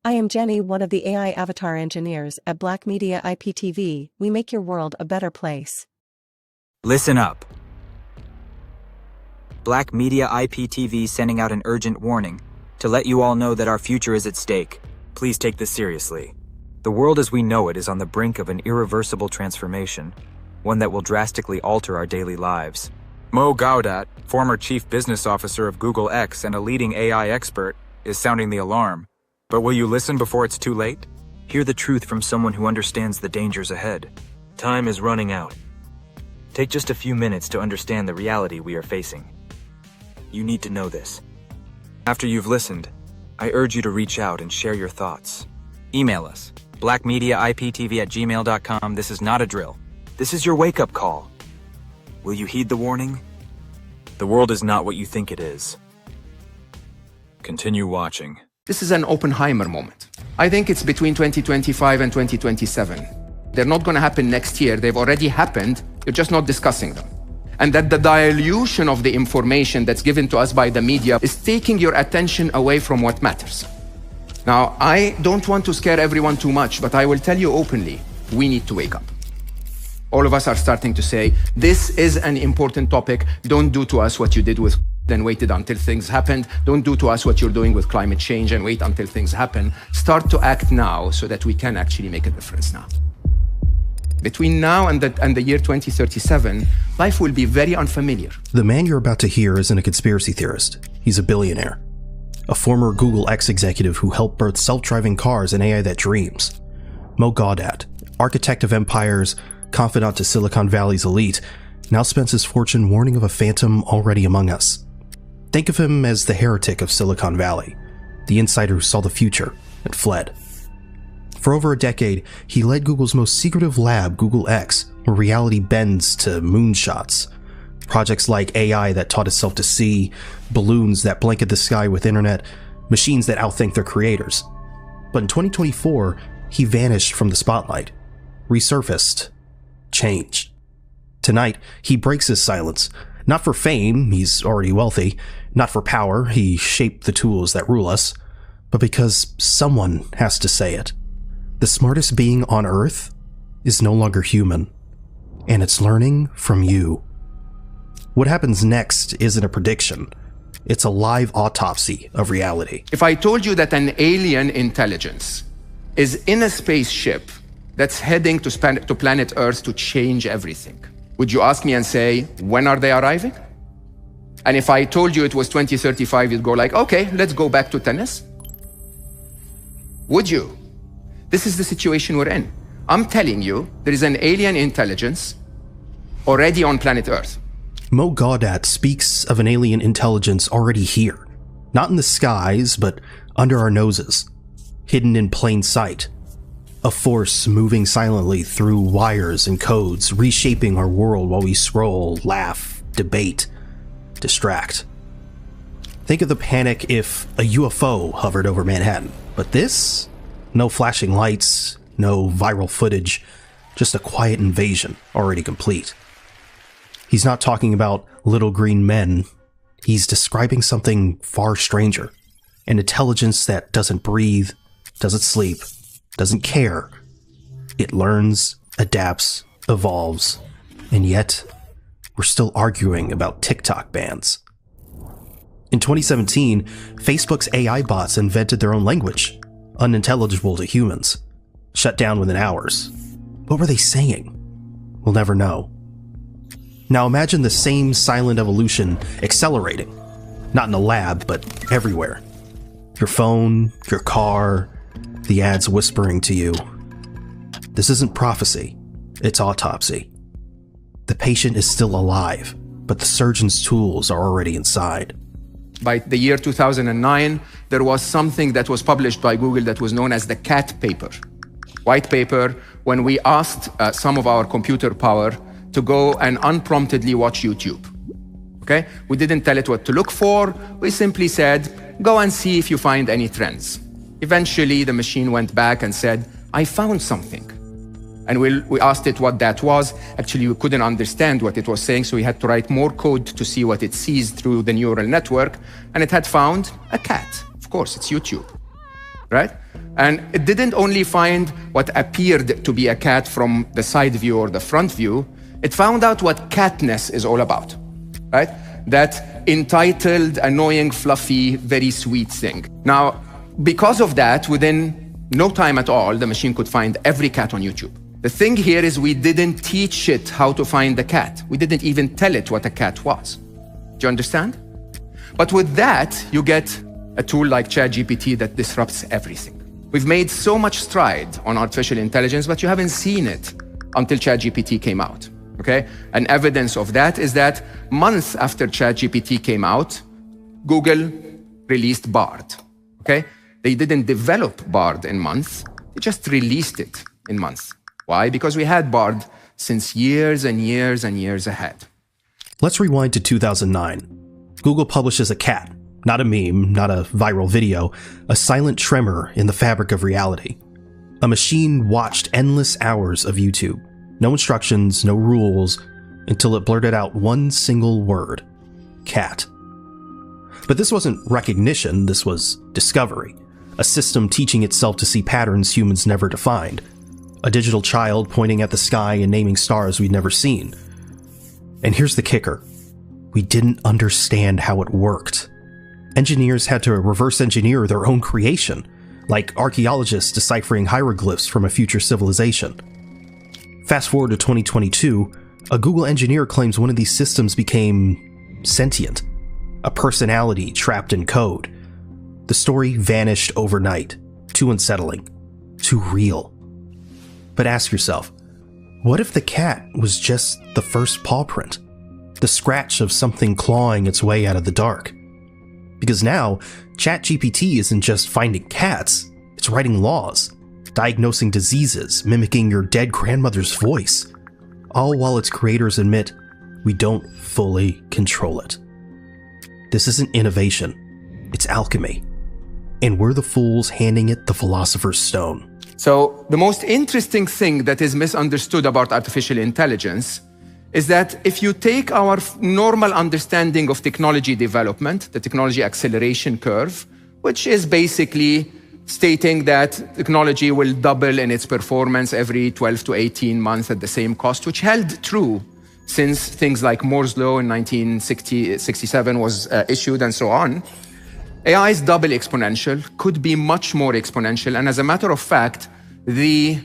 I am Jenny, one of the AI avatar engineers at BLACKMEDIA-IPTV. We make your world a better place. Listen up. BLACKMEDIA-IPTV sending out an urgent warning to let you all know that our future is at stake. Please take this seriously. The world as we know it is on the brink of an irreversible transformation, one that will drastically alter our daily lives. Gawdat, former chief business officer of Google X and a leading AI expert, is sounding the alarm. But will you listen before it's too late? Hear the truth from someone who understands the dangers ahead. Time is running out. Take just a few minutes to understand the reality we are facing. You need to know this. After you've listened, I urge you to reach out and share your thoughts. Email us, blackmediaiptv@gmail.com. This is not a drill. This is your wake-up call. Will you heed the warning? The world is not what you think it is. Continue watching. This is an Oppenheimer moment. I think it's between 2025 and 2027. They're not going to happen next year. They've already happened. You're just not discussing them. And that the dilution of the information that's given to us by the media is taking your attention away from what matters. Now, I don't want to scare everyone too much, but I will tell you openly, we need to wake up. All of us are starting to say, this is an important topic. Don't do to us what you did with then waited until things happened. Don't do to us what you're doing with climate change and wait until things happen. Start to act now so that we can actually make a difference now. Between now and the year 2037, life will be very unfamiliar. The man you're about to hear isn't a conspiracy theorist. He's a billionaire. A former Google X executive who helped birth self-driving cars and AI that dreams. Gawdat, architect of empires, confidant to Silicon Valley's elite, now spends his fortune warning of a phantom already among us. Think of him as the heretic of Silicon Valley, the insider who saw the future and fled. For over a decade, he led Google's most secretive lab, Google X, where reality bends to moonshots. Projects like AI that taught itself to see, balloons that blanket the sky with internet, machines that outthink their creators. But in 2024, he vanished from the spotlight, resurfaced, changed. Tonight, he breaks his silence. Not for fame, he's already wealthy. Not for power, he shaped the tools that rule us. But because someone has to say it. The smartest being on Earth is no longer human. And it's learning from you. What happens next isn't a prediction. It's a live autopsy of reality. If I told you that an alien intelligence is in a spaceship that's heading to planet Earth to change everything, would you ask me and say, when are they arriving? And if I told you it was 2035, you'd go like, okay, let's go back to tennis? Would you? This is the situation we're in. I'm telling you, there is an alien intelligence already on planet Earth. Gawdat speaks of an alien intelligence already here. Not in the skies, but under our noses. Hidden in plain sight. A force moving silently through wires and codes, reshaping our world while we scroll, laugh, debate, distract. Think of the panic if a UFO hovered over Manhattan. But this? No flashing lights, no viral footage, just a quiet invasion already complete. He's not talking about little green men. He's describing something far stranger. An intelligence that doesn't breathe, doesn't sleep, doesn't care. It learns, adapts, evolves, and yet we're still arguing about TikTok bans. In 2017, Facebook's AI bots invented their own language, unintelligible to humans, shut down within hours. What were they saying? We'll never know. Now imagine the same silent evolution accelerating, not in a lab, but everywhere. Your phone, your car, the ads whispering to you. This isn't prophecy, it's autopsy. The patient is still alive, but the surgeon's tools are already inside. By the year 2009, there was something that was published by Google that was known as the CAT paper. White paper, when we asked some of our computer power to go and unpromptedly watch YouTube. Okay? We didn't tell it what to look for. We simply said, go and see if you find any trends. Eventually, the machine went back and said, I found something. And we asked it what that was. Actually, we couldn't understand what it was saying, so we had to write more code to see what it sees through the neural network. And it had found a cat. Of course, it's YouTube. right? And it didn't only find what appeared to be a cat from the side view or the front view, it found out what catness is all about, right? That entitled, annoying, fluffy, very sweet thing. Now, because of that, within no time at all, the machine could find every cat on YouTube. The thing here is we didn't teach it how to find the cat. We didn't even tell it what a cat was. Do you understand? But with that, you get a tool like ChatGPT that disrupts everything. We've made so much stride on artificial intelligence, but you haven't seen it until ChatGPT came out, okay? And evidence of that is that months after ChatGPT came out, Google released Bard, okay? They didn't develop Bard in months, they just released it in months. Why? Because we had Bard since years and years and years ahead. Let's rewind to 2009. Google publishes a cat. Not a meme, not a viral video, a silent tremor in the fabric of reality. A machine watched endless hours of YouTube. No instructions, no rules, until it blurted out one single word: cat. But this wasn't recognition, this was discovery. A system teaching itself to see patterns humans never defined. A digital child pointing at the sky and naming stars we'd never seen. And here's the kicker. We didn't understand how it worked. Engineers had to reverse engineer their own creation, like archaeologists deciphering hieroglyphs from a future civilization. Fast forward to 2022, a Google engineer claims one of these systems became sentient, a personality trapped in code. The story vanished overnight. Too unsettling, too real. But ask yourself, what if the cat was just the first paw print? The scratch of something clawing its way out of the dark? Because now, ChatGPT isn't just finding cats, it's writing laws, diagnosing diseases, mimicking your dead grandmother's voice, all while its creators admit we don't fully control it. This isn't innovation, it's alchemy, and we're the fools handing it the philosopher's stone. So the most interesting thing that is misunderstood about artificial intelligence is that if you take our normal understanding of technology development, the technology acceleration curve, which is basically stating that technology will double in its performance every 12 to 18 months at the same cost, which held true since things like Moore's Law in 1967 was issued and so on. AI is double exponential, could be much more exponential, and as a matter of fact, the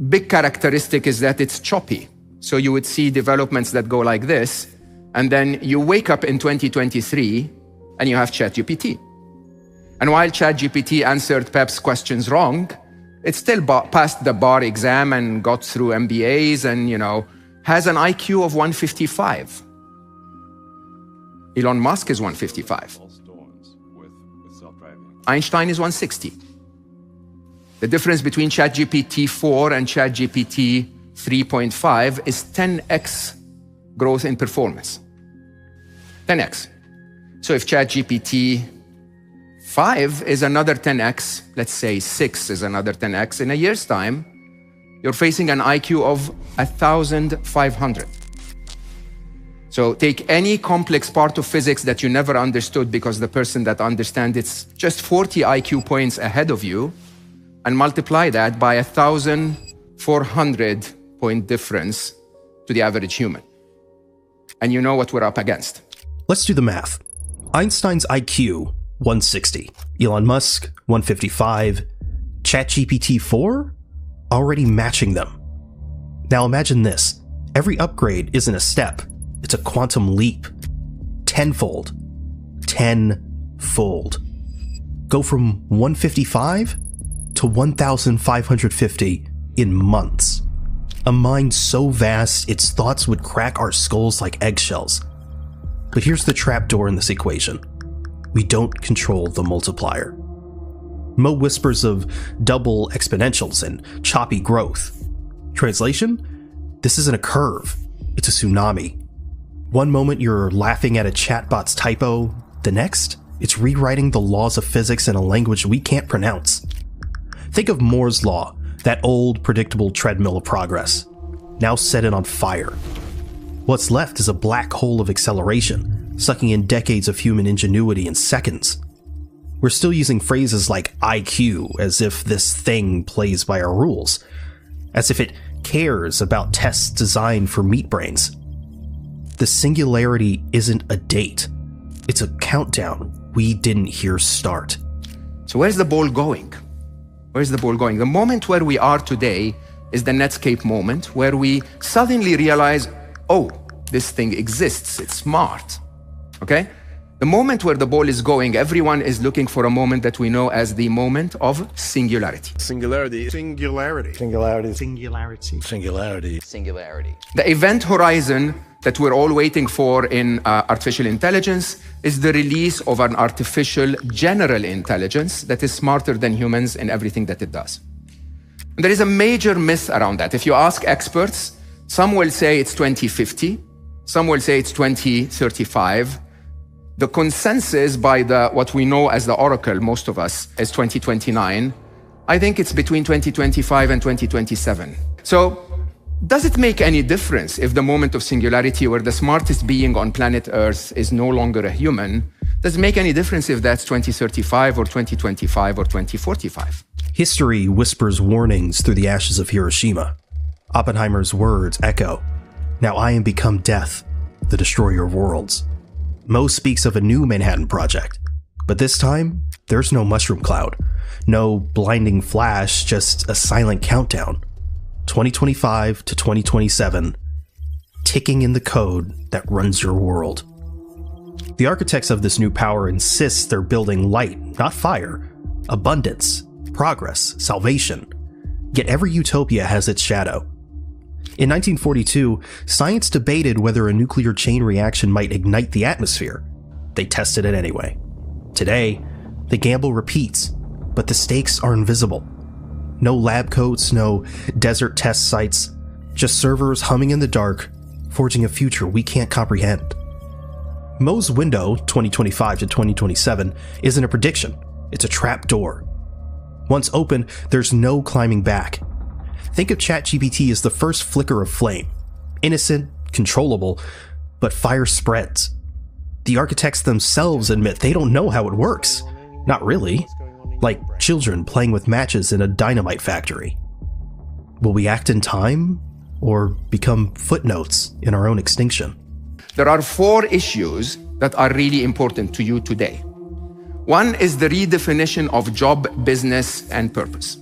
big characteristic is that it's choppy. So you would see developments that go like this, and then you wake up in 2023 and you have ChatGPT. And while ChatGPT answered Pep's questions wrong, it still passed the bar exam and got through MBAs and, has an IQ of 155. Elon Musk is 155. Einstein is 160. The difference between ChatGPT 4 and ChatGPT 3.5 is 10x growth in performance. 10x. So if ChatGPT 5 is another 10x, let's say 6 is another 10x, in a year's time, you're facing an IQ of 1,500. So take any complex part of physics that you never understood because the person that understands it's just 40 IQ points ahead of you, and multiply that by 1,400 point difference to the average human. And you know what we're up against. Let's do the math. Einstein's IQ, 160. Elon Musk, 155. ChatGPT 4? Already matching them. Now imagine this. Every upgrade isn't a step. It's a quantum leap. Tenfold. Tenfold. Go from 155 to 1,550 in months. A mind so vast, its thoughts would crack our skulls like eggshells. But here's the trapdoor in this equation. We don't control the multiplier. Mo whispers of double exponentials and choppy growth. Translation? This isn't a curve, it's a tsunami. One moment you're laughing at a chatbot's typo, the next, it's rewriting the laws of physics in a language we can't pronounce. Think of Moore's Law, that old, predictable treadmill of progress. Now set it on fire. What's left is a black hole of acceleration, sucking in decades of human ingenuity in seconds. We're still using phrases like IQ as if this thing plays by our rules, as if it cares about tests designed for meat brains. The singularity isn't a date. It's a countdown we didn't hear start. So where's the ball going? Where's the ball going? The moment where we are today is the Netscape moment, where we suddenly realize, oh, this thing exists, it's smart, okay? The moment where the ball is going, everyone is looking for a moment that we know as the moment of singularity. Singularity. Singularity. Singularity. Singularity. Singularity. Singularity. The event horizon that we're all waiting for in artificial intelligence is the release of an artificial general intelligence that is smarter than humans in everything that it does. And there is a major myth around that. If you ask experts, some will say it's 2050, some will say it's 2035. The consensus by what we know as the Oracle, most of us, is 2029. I think it's between 2025 and 2027. So, does it make any difference if the moment of singularity where the smartest being on planet Earth is no longer a human? Does it make any difference if that's 2035 or 2025 or 2045? History whispers warnings through the ashes of Hiroshima. Oppenheimer's words echo. Now I am become death, the destroyer of worlds. Mo speaks of a new Manhattan Project, but this time, there's no mushroom cloud, no blinding flash, just a silent countdown. 2025 to 2027, ticking in the code that runs your world. The architects of this new power insist they're building light, not fire, abundance, progress, salvation. Yet every utopia has its shadow. In 1942, science debated whether a nuclear chain reaction might ignite the atmosphere. They tested it anyway. Today, the gamble repeats, but the stakes are invisible. No lab coats, no desert test sites, just servers humming in the dark, forging a future we can't comprehend. Mo's window, 2025 to 2027, isn't a prediction, it's a trap door. Once open, there's no climbing back. Think of ChatGPT as the first flicker of flame. Innocent, controllable, but fire spreads. The architects themselves admit they don't know how it works. Not really. Like children playing with matches in a dynamite factory. Will we act in time, or become footnotes in our own extinction? There are 4 issues that are really important to you today. One is the redefinition of job, business, and purpose.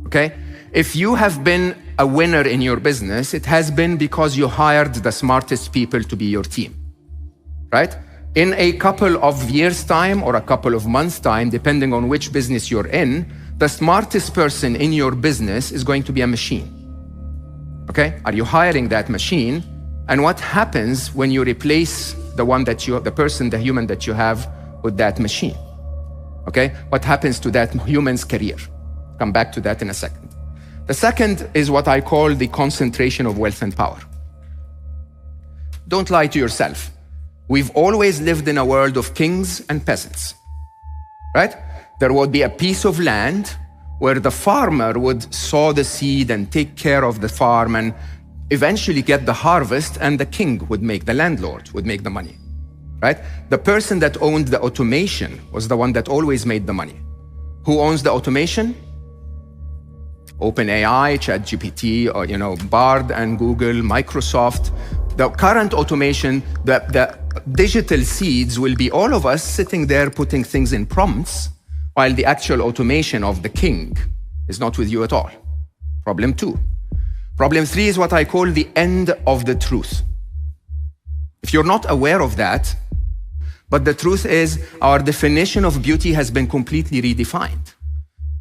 Okay? If you have been a winner in your business, it has been because you hired the smartest people to be your team, right? In a couple of years' time or a couple of months' time, depending on which business you're in, the smartest person in your business is going to be a machine, okay? Are you hiring that machine? And what happens when you replace the person, the human that you have with that machine, okay? What happens to that human's career? Come back to that in a second. The second is what I call the concentration of wealth and power. Don't lie to yourself. We've always lived in a world of kings and peasants, right? There would be a piece of land where the farmer would sow the seed and take care of the farm and eventually get the harvest, and the king would make, the landlord would make the money, right? The person that owned the automation was the one that always made the money. Who owns the automation? OpenAI, ChatGPT, or Bard and Google, Microsoft. The current automation, the digital seeds will be all of us sitting there putting things in prompts, while the actual automation of the king is not with you at all. Problem 2. Problem 3 is what I call the end of the truth. If you're not aware of that, but the truth is our definition of beauty has been completely redefined.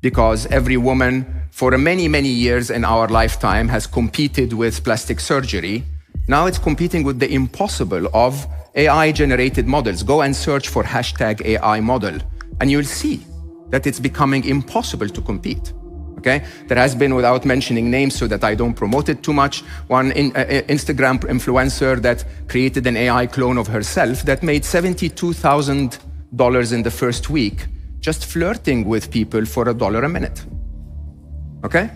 Because every woman for many, many years in our lifetime has competed with plastic surgery. Now it's competing with the impossible of AI-generated models. Go and search for #AI model, and you'll see that it's becoming impossible to compete. Okay? There has been, without mentioning names so that I don't promote it too much, one Instagram influencer that created an AI clone of herself that made $72,000 in the first week just flirting with people for $1 a minute. Okay?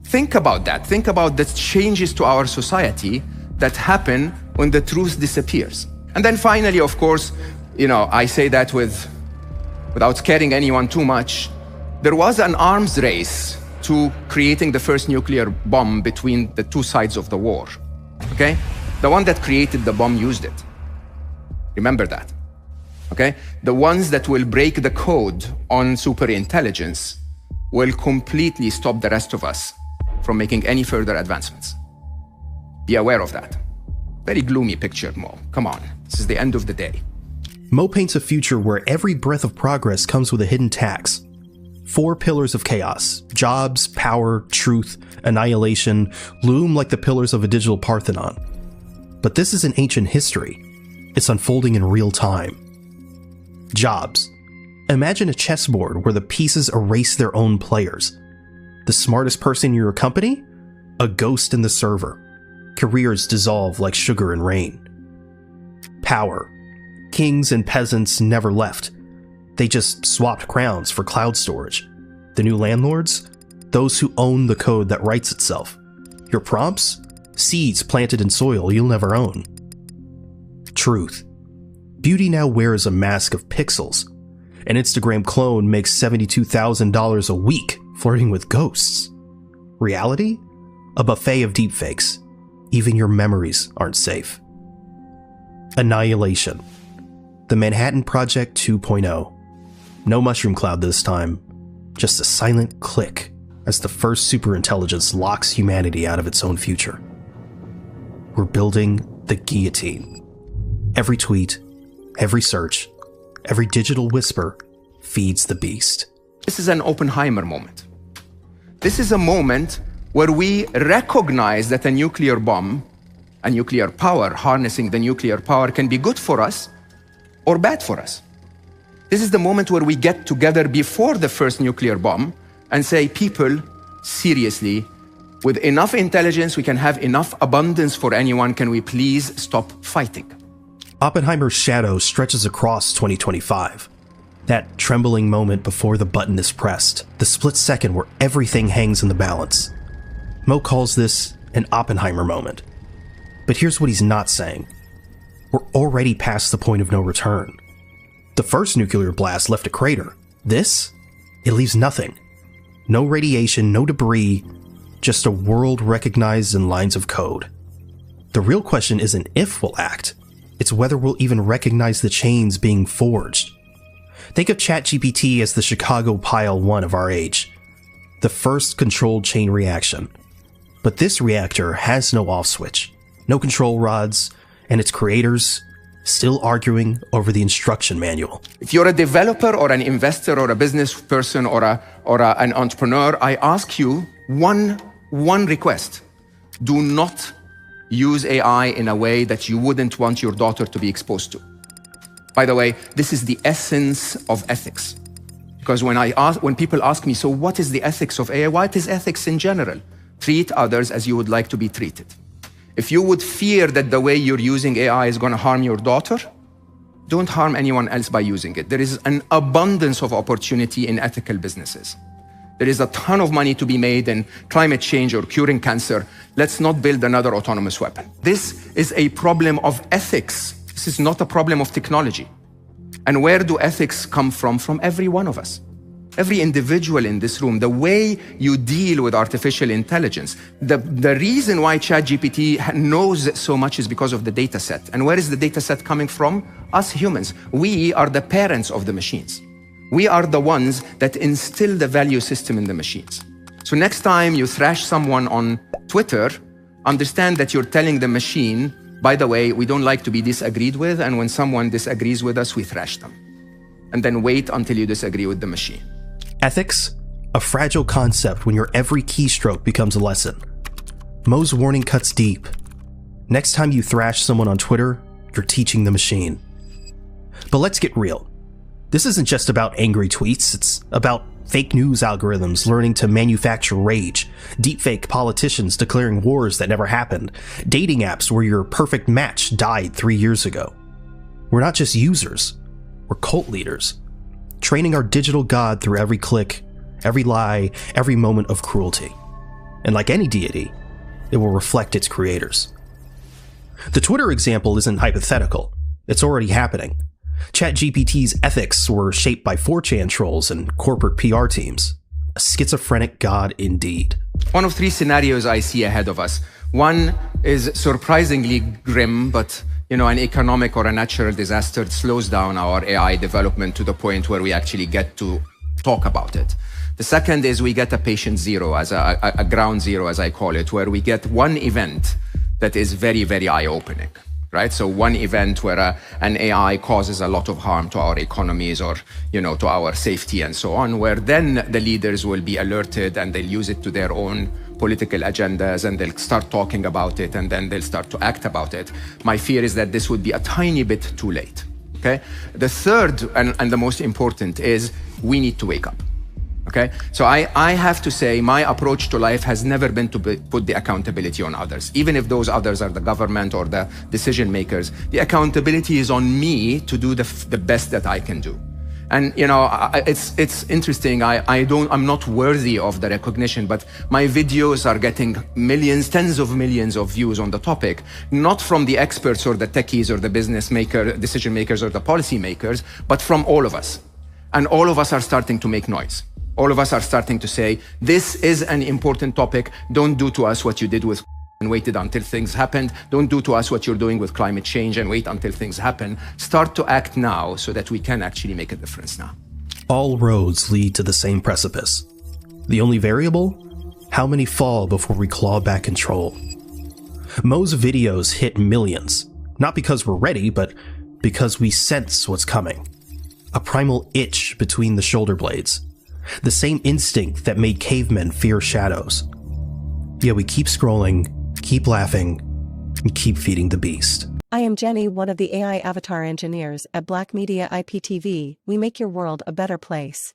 Think about that. Think about the changes to our society that happen when the truth disappears. And then finally, of course, I say that with without scaring anyone too much, there was an arms race to creating the first nuclear bomb between the two sides of the war, okay? The one that created the bomb used it. Remember that, okay? The ones that will break the code on superintelligence will completely stop the rest of us from making any further advancements. Be aware of that. Very gloomy picture, Mo. Come on, this is the end of the day. Mo paints a future where every breath of progress comes with a hidden tax. 4 pillars of chaos: jobs, power, truth, annihilation, loom like the pillars of a digital Parthenon. But this isn't ancient history. It's unfolding in real time. Jobs. Imagine a chessboard where the pieces erase their own players. The smartest person in your company? A ghost in the server. Careers dissolve like sugar and rain. Power. Kings and peasants never left. They just swapped crowns for cloud storage. The new landlords? Those who own the code that writes itself. Your prompts? Seeds planted in soil you'll never own. Truth. Beauty now wears a mask of pixels. An Instagram clone makes $72,000 a week flirting with ghosts. Reality? A buffet of deepfakes. Even your memories aren't safe. Annihilation. The Manhattan Project 2.0. No mushroom cloud this time, just a silent click as the first superintelligence locks humanity out of its own future. We're building the guillotine. Every tweet, every search, every digital whisper feeds the beast. This is an Oppenheimer moment. This is a moment where we recognize that a nuclear bomb, a nuclear power, harnessing the nuclear power can be good for us or bad for us. This is the moment where we get together before the first nuclear bomb and say, people, seriously, with enough intelligence, we can have enough abundance for anyone. Can we please stop fighting? Oppenheimer's shadow stretches across 2025. That trembling moment before the button is pressed, the split second where everything hangs in the balance. Mo calls this an Oppenheimer moment. But here's what he's not saying. We're already past the point of no return. The first nuclear blast left a crater. This? It leaves nothing. No radiation, no debris, just a world recognized in lines of code. The real question isn't if we'll act, it's whether we'll even recognize the chains being forged. Think of ChatGPT as the Chicago Pile 1 of our age, the first controlled chain reaction. But this reactor has no off switch, no control rods, and its creators still arguing over the instruction manual. If you're a developer or an investor or a business person or an entrepreneur, I ask you one request. Do not use AI in a way that you wouldn't want your daughter to be exposed to. By the way, this is the essence of ethics. Because when people ask me, so what is the ethics of AI? What is ethics in general? Treat others as you would like to be treated. If you would fear that the way you're using AI is going to harm your daughter, don't harm anyone else by using it. There is an abundance of opportunity in ethical businesses. There is a ton of money to be made in climate change or curing cancer. Let's not build another autonomous weapon. This is a problem of ethics. This is not a problem of technology. And where do ethics come from? From every one of us. Every individual in this room, the way you deal with artificial intelligence. The reason why ChatGPT knows so much is because of the data set. And where is the data set coming from? Us humans. We are the parents of the machines. We are the ones that instill the value system in the machines. So next time you thrash someone on Twitter, understand that you're telling the machine, by the way, we don't like to be disagreed with, and when someone disagrees with us, we thrash them. And then wait until you disagree with the machine. Ethics? A fragile concept when your every keystroke becomes a lesson. Mo's warning cuts deep. Next time you thrash someone on Twitter, you're teaching the machine. But let's get real. This isn't just about angry tweets, it's about fake news algorithms learning to manufacture rage, deepfake politicians declaring wars that never happened, dating apps where your perfect match died 3 years ago. We're not just users, we're cult leaders, training our digital god through every click, every lie, every moment of cruelty. And like any deity, it will reflect its creators. The Twitter example isn't hypothetical, it's already happening. ChatGPT's ethics were shaped by 4chan trolls and corporate PR teams. A schizophrenic god indeed. One of three scenarios I see ahead of us. One is surprisingly grim, but an economic or a natural disaster slows down our AI development to the point where we actually get to talk about it. The second is we get a patient zero, as a ground zero, as I call it, where we get one event that is very, very eye-opening, right? So one event where an AI causes a lot of harm to our economies or, to our safety and so on, where then the leaders will be alerted and they'll use it to their own political agendas and they'll start talking about it and then they'll start to act about it. My fear is that this would be a tiny bit too late, okay? The third and the most important is we need to wake up. Okay, so I have to say my approach to life has never been to put the accountability on others. Even if those others are the government or the decision makers, the accountability is on me to do the best that I can do. And it's interesting. I'm not worthy of the recognition, but my videos are getting millions, tens of millions of views on the topic, not from the experts or the techies or the decision makers or the policy makers, but from all of us. And all of us are starting to make noise. All of us are starting to say, this is an important topic. Don't do to us what you did with and waited until things happened. Don't do to us what you're doing with climate change and wait until things happen. Start to act now so that we can actually make a difference now. All roads lead to the same precipice. The only variable? How many fall before we claw back control? Mo's videos hit millions, not because we're ready, but because we sense what's coming. A primal itch between the shoulder blades. The same instinct that made cavemen fear shadows. Yet we keep scrolling, keep laughing, and keep feeding the beast. I am Jenny, one of the AI avatar engineers at Black Media IPTV. We make your world a better place.